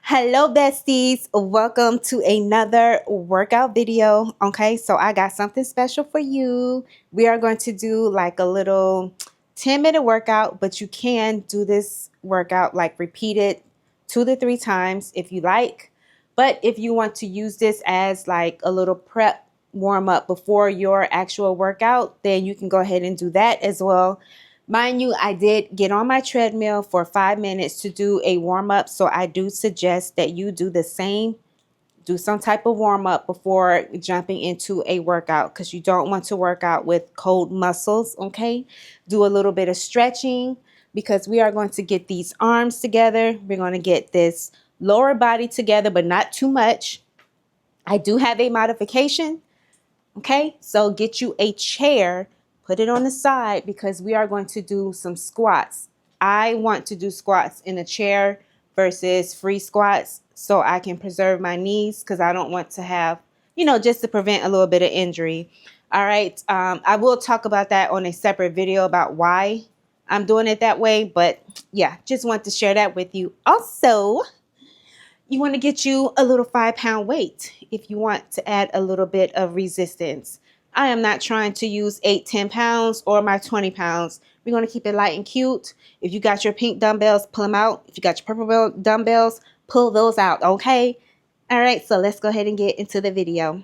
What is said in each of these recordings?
Hello, besties. Welcome to another workout video. Okay, so I got something special for you. We are going to do like a little 10-minute workout, but you can do this workout like repeat it 2 to 3 times if you like. But if you want to use this as like a little prep warm up before your actual workout, then you can go ahead and do that as well. Mind you, I did get on my treadmill for 5 minutes to do a warm up. So I do suggest that you do the same. Do some type of warm up before jumping into a workout because you don't want to work out with cold muscles. Okay. Do a little bit of stretching because we are going to get these arms together. We're going to get this lower body together, but not too much. I do have a modification. Okay, so get you a chair, put it on the side because we are going to do some squats. I want to do squats in a chair versus free squats so I can preserve my knees because I don't want to have, just to prevent a little bit of injury. All right, I will talk about that on a separate video about why I'm doing it that way. But yeah, just want to share that with you. Also, you want to get you a little 5-pound weight if you want to add a little bit of resistance. I am not trying to use 8, 10 pounds or my 20 pounds. We're going to keep it light and cute. If you got your pink dumbbells, pull them out. If you got your purple dumbbells, pull those out, okay? All right, so let's go ahead and get into the video.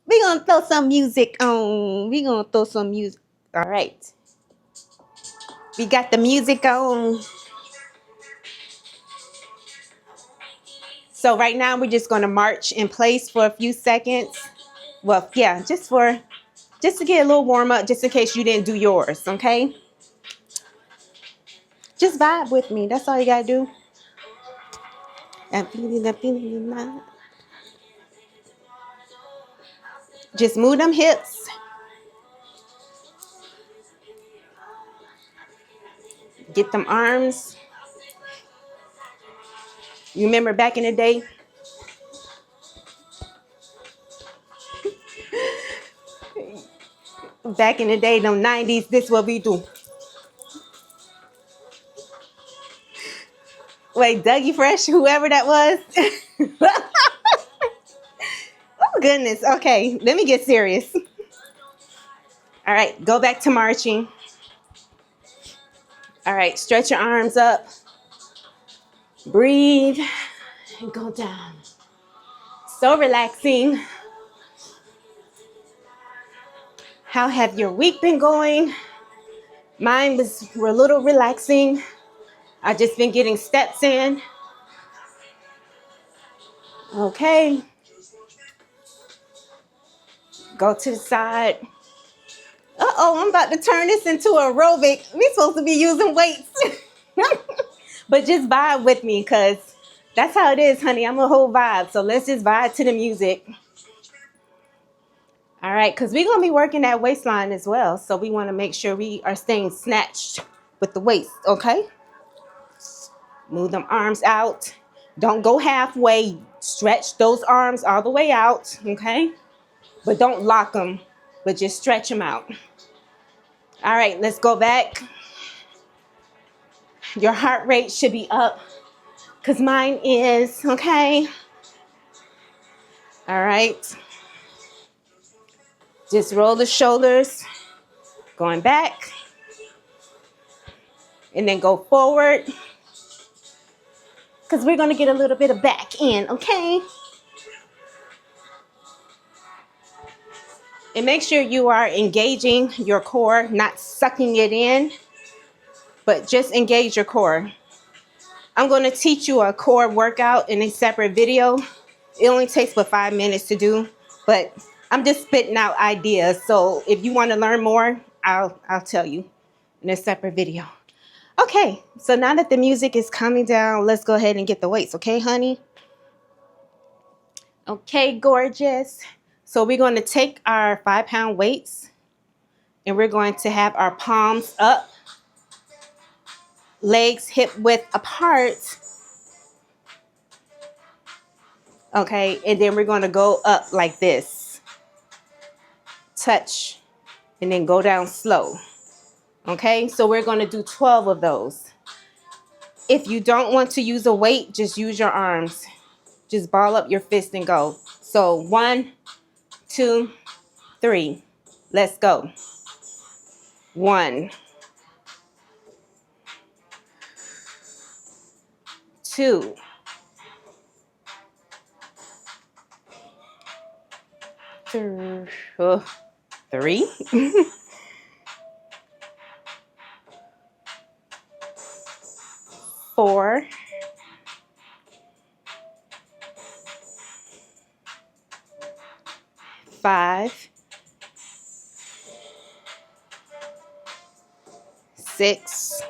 We're going to throw some music on. We're going to throw some music. All right. We got the music on. So right now we're just going to march in place for a few seconds. Well, yeah, just to get a little warm up, just in case you didn't do yours, okay? Just vibe with me. That's all you gotta do. Just move them hips. Get them arms. You remember back in the day? Back in the day, them 90s, this is what we do. Wait, Dougie Fresh, whoever that was. Oh, goodness. Okay, let me get serious. All right, go back to marching. All right, stretch your arms up. Breathe and go down. So relaxing. How have your week been going? Mine was a little relaxing. I just been getting steps in. Okay. Go to the side. Uh-oh, I'm about to turn this into aerobic. We're supposed to be using weights. But just vibe with me because that's how it is, honey. I'm a whole vibe. So let's just vibe to the music. All right, because we're going to be working that waistline as well. So we want to make sure we are staying snatched with the waist, okay? Move them arms out. Don't go halfway. Stretch those arms all the way out, okay? But don't lock them, but just stretch them out. All right, let's go back. Your heart rate should be up because mine is, okay? All right. Just roll the shoulders, going back, and then go forward because we're going to get a little bit of back in, okay? And make sure you are engaging your core, not sucking it in, but just engage your core. I'm going to teach you a core workout in a separate video. It only takes about 5 minutes to do, but I'm just spitting out ideas. So if you want to learn more, I'll tell you in a separate video. Okay, so now that the music is coming down, let's go ahead and get the weights, okay, honey? Okay, gorgeous. So we're going to take our 5-pound weights and we're going to have our palms up, legs hip width apart. Okay, and then we're going to go up like this. Touch, and then go down slow. Okay, so we're going to do 12 of those. If you don't want to use a weight, just use your arms. Just ball up your fist and go. So 1, 2, 3. Let's go. 1, 2, 3, 4, 5, 6,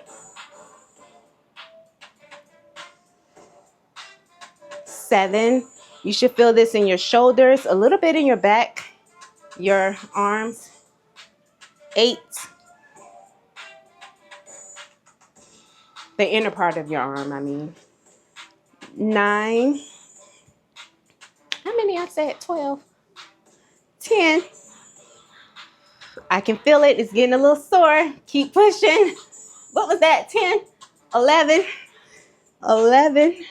7. You should feel this in your shoulders, a little bit in your back, your arms. 8, the inner part of your arm, I mean. 9. How many I said? 12. 10. I can feel it. It's getting a little sore. Keep pushing. What was that? 10, 11, 11,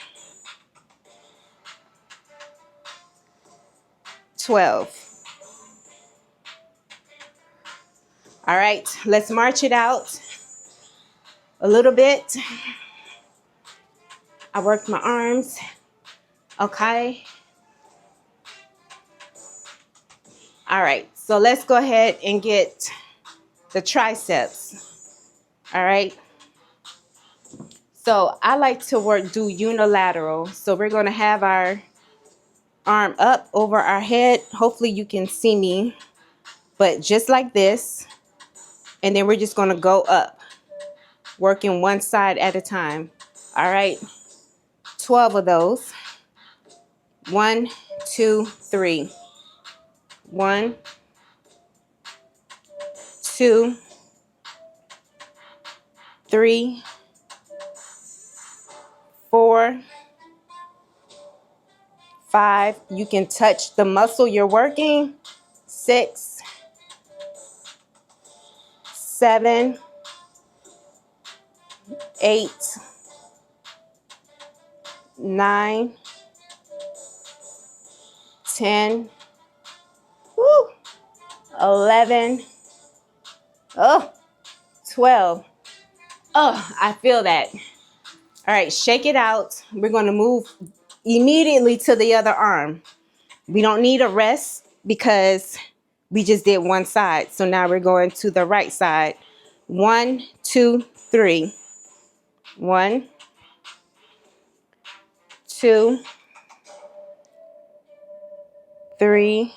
12. All right, let's march it out a little bit. I worked my arms. Okay. All right, so let's go ahead and get the triceps. All right. So I like to do unilateral. So we're going to have our arm up over our head. Hopefully you can see me, but just like this. And then we're just going to go up, working one side at a time. All right. 12 of those. 1, 2, 3. 1, 2, 3, 4, 5. You can touch the muscle you're working. 6, 7, 8, 9, 10, 11, 12. Oh, I feel that. All right, shake it out. We're going to move immediately to the other arm. We don't need a rest because we just did one side. So now we're going to the right side. 1, 2, 3. 1, 2, 3,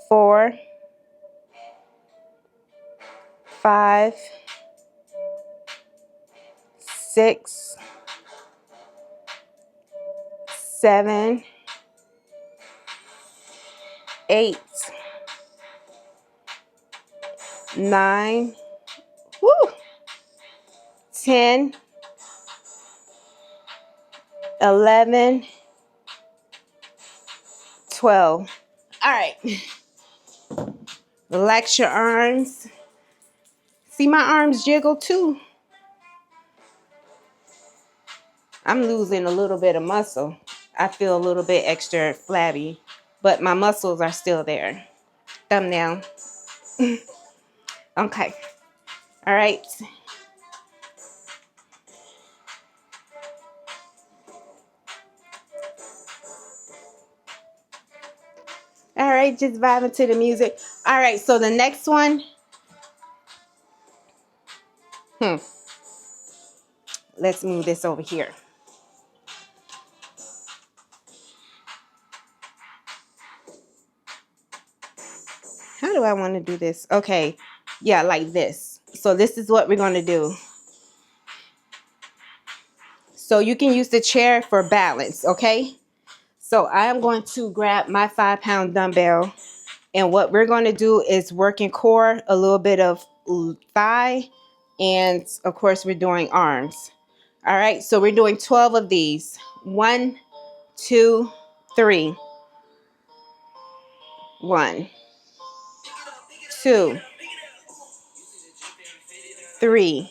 4, 5, 6, 7, 8, 9, 10, 11, 12. All right. Relax your arms. See my arms jiggle too. I'm losing a little bit of muscle. I feel a little bit extra flabby, but my muscles are still there. Thumbnail. Okay. All right. All right, just vibing to the music. All right, so the next one. Let's move this over here. How do I want to do this? Okay. Yeah, like this. So this is what we're going to do. So you can use the chair for balance, okay? So I am going to grab my 5-pound dumbbell. And what we're going to do is working core, a little bit of thigh, and of course we're doing arms. All right, so we're doing 12 of these. 1, 2, 3. 1, 2, 3,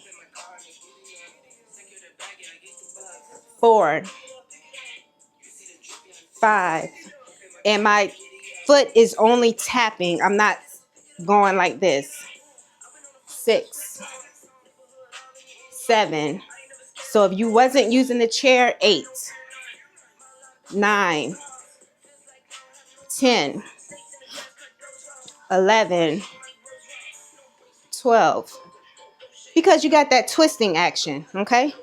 4, 5. And my foot is only tapping. I'm not going like this. 6, 7. So if you wasn't using the chair, 8, 9, 10, 11, 12. Because you got that twisting action, okay?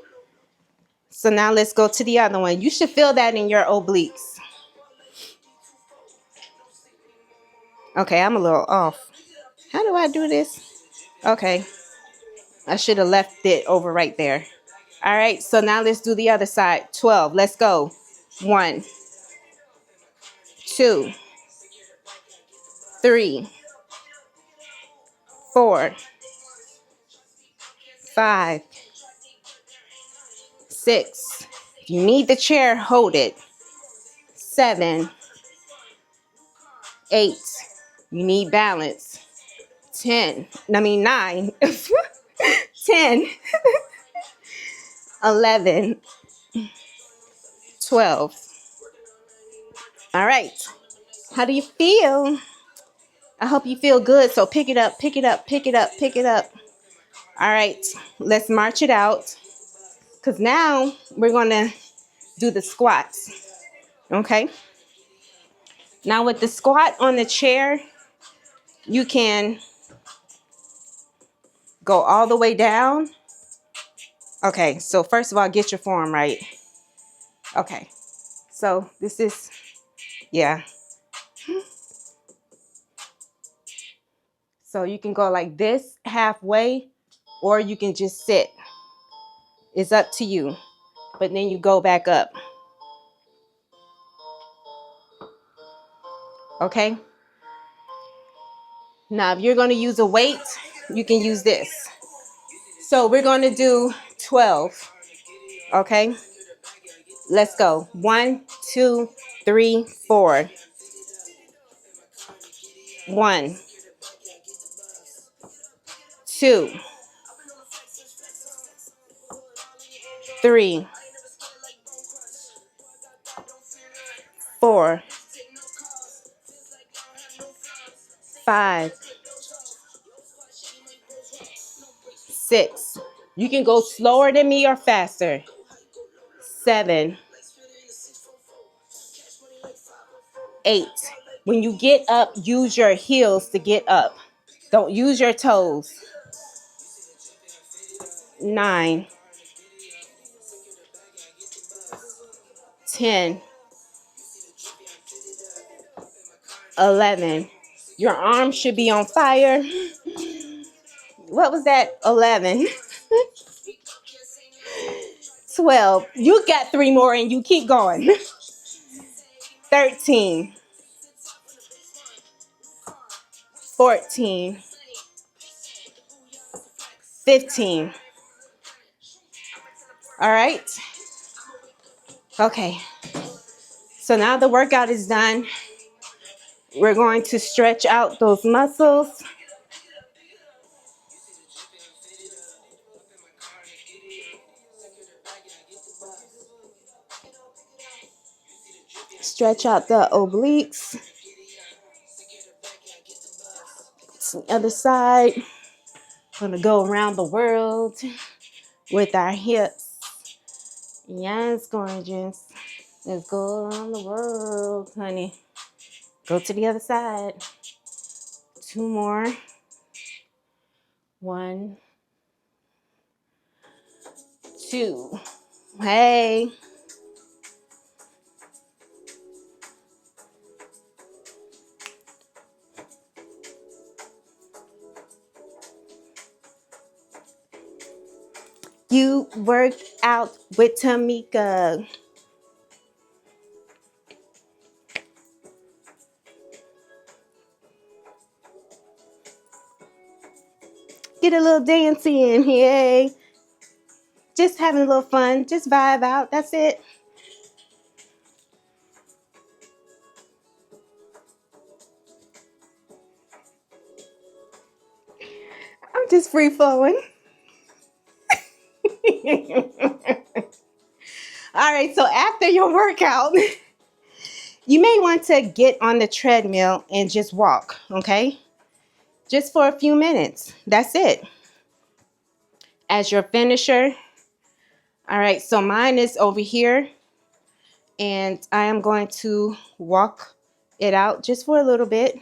So now let's go to the other one. You should feel that in your obliques. Okay, I'm a little off. How do I do this? Okay. I should have left it over right there. All right, so now let's do the other side. 12, let's go. 1, 2, 3, 4, 5, 6. If you need the chair, hold it. 7, 8. You need balance. 9. 10, 11, 12. All right. How do you feel? I hope you feel good. So pick it up, pick it up, pick it up, pick it up. All right. Let's march it out. Because now we're going to do the squats. Okay. Now with the squat on the chair, you can go all the way down. Okay. So first of all, get your form right. Okay. So this is, yeah. So you can go like this halfway, or you can just sit. It's up to you. But then you go back up. Okay. Now, if you're going to use a weight, you can use this. So we're going to do 12. Okay. Let's go. 1, 2, 3, 4. 1, 2, 3, 4, 5, 6. You can go slower than me or faster. 7, 8. When you get up, use your heels to get up. Don't use your toes. 9, 10, 11. Your arms should be on fire. What was that? 11. 12. You got 3 more and you keep going. 13. 14. 15. All right. Okay. So now the workout is done. We're going to stretch out those muscles. Stretch out the obliques. Other side. Gonna go around the world with our hips. Yes, gorgeous. Let's go around the world, honey. Go to the other side. 2 more. 1, 2. Hey. You work out with Tamika. Get a little dance in, hey. Just having a little fun. Just vibe out. That's it. I'm just free flowing. All right, so after your workout, you may want to get on the treadmill and just walk, okay? Just for a few minutes. That's it. As your finisher. All right, so mine is over here, and I am going to walk it out just for a little bit,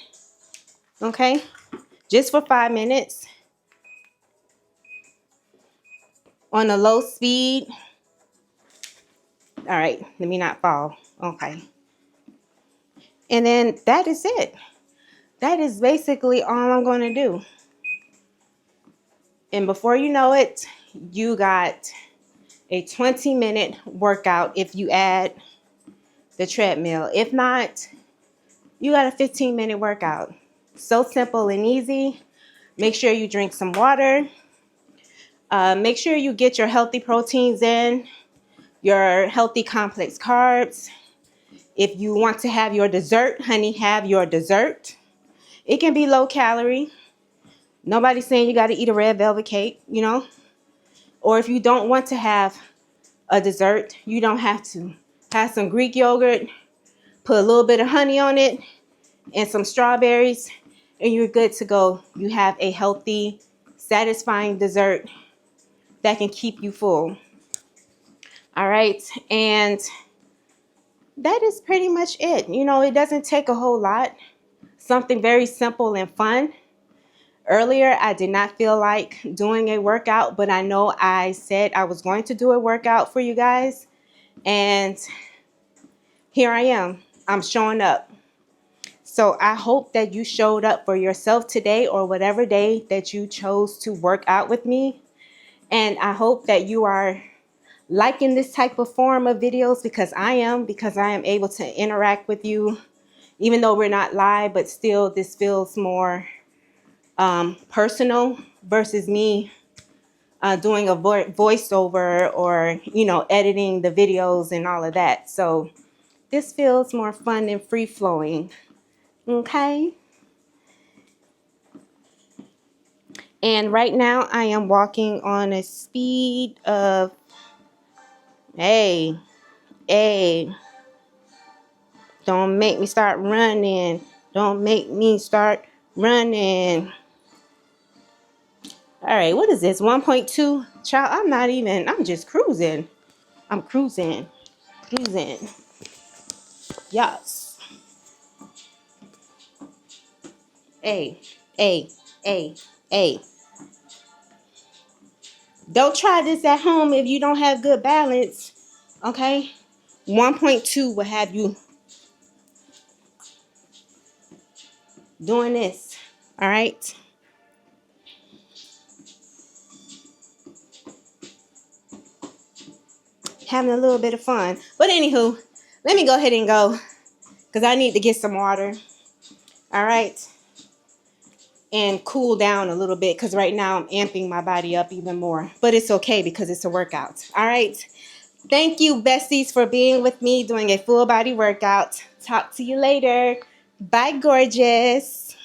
okay? Just for 5 minutes on a low speed. All right, let me not fall. Okay. And then that is it. That is basically all I'm going to do. And before you know it, you got a 20-minute workout if you add the treadmill. If not, you got a 15-minute workout. So simple and easy. Make sure you drink some water. Make sure you get your healthy proteins in, your healthy complex carbs. If you want to have your dessert, honey, have your dessert. It can be low calorie. Nobody's saying you got to eat a red velvet cake, you know. Or if you don't want to have a dessert, you don't have to. Have some Greek yogurt, put a little bit of honey on it, and some strawberries, and you're good to go. You have a healthy, satisfying dessert that can keep you full. All right, and that is pretty much it. You know, it doesn't take a whole lot. Something very simple and fun. Earlier, I did not feel like doing a workout, but I know I said I was going to do a workout for you guys, and here I am. I'm showing up. So I hope that you showed up for yourself today or whatever day that you chose to work out with me. And I hope that you are liking this type of form of videos because I am able to interact with you, even though we're not live, but still this feels more personal versus me doing a voiceover or, you know, editing the videos and all of that. So this feels more fun and free flowing. Okay. And right now I am walking on a speed of, hey, don't make me start running. Don't make me start running. All right, what is this? 1.2? Child, I'm just cruising. I'm cruising. Yes. Hey. Don't try this at home if you don't have good balance. Okay? 1.2 will have you doing this. All right? Having a little bit of fun. But anywho, let me go ahead and go because I need to get some water. All right? And cool down a little bit because right now I'm amping my body up even more. But it's okay because it's a workout. All right? Thank you, besties, for being with me doing a full body workout. Talk to you later. Bye, gorgeous.